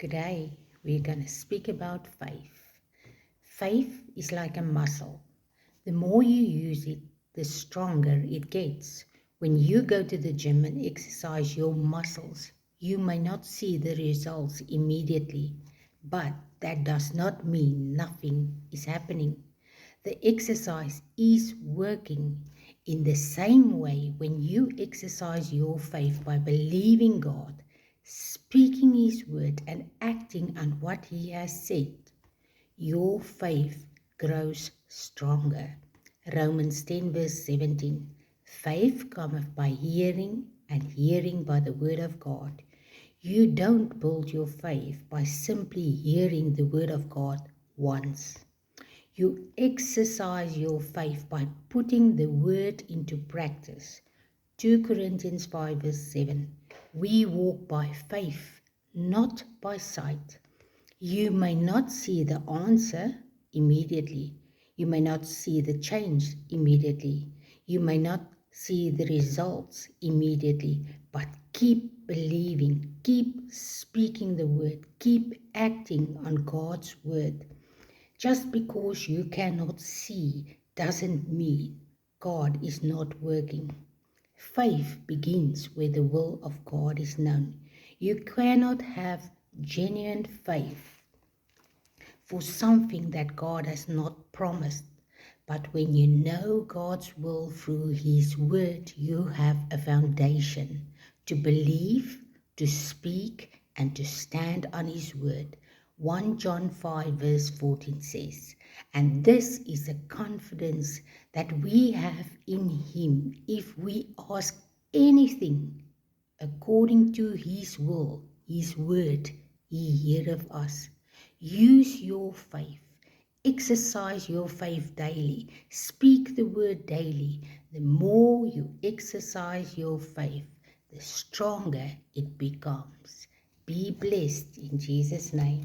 Today, we're going to speak about faith. Faith is like a muscle. The more you use it, the stronger it gets. When you go to the gym and exercise your muscles, you may not see the results immediately, but that does not mean nothing is happening. The exercise is working. In the same way, when you exercise your faith by believing God, speaking His word, and acting on what He has said, your faith grows stronger. Romans 10 verse 17. Faith cometh by hearing, and hearing by the word of God. You don't build your faith by simply hearing the word of God once. You exercise your faith by putting the word into practice. 2 Corinthians 5 verse 7. We walk by faith, not by sight. You may not see the answer immediately. You may not see the change immediately. You may not see the results immediately, but keep believing, keep speaking the word, keep acting on God's word. Just because you cannot see doesn't mean God is not working. Faith begins where the will of God is known. You cannot have genuine faith for something that God has not promised. But when you know God's will through His word, you have a foundation to believe, to speak, and to stand on His word. 1 John 5 verse 14 says, and this is the confidence that we have in Him if we ask anything according to His will, His word, He heareth us. Use your faith. Exercise your faith daily. Speak the word daily. The more you exercise your faith, the stronger it becomes. Be blessed in Jesus' name.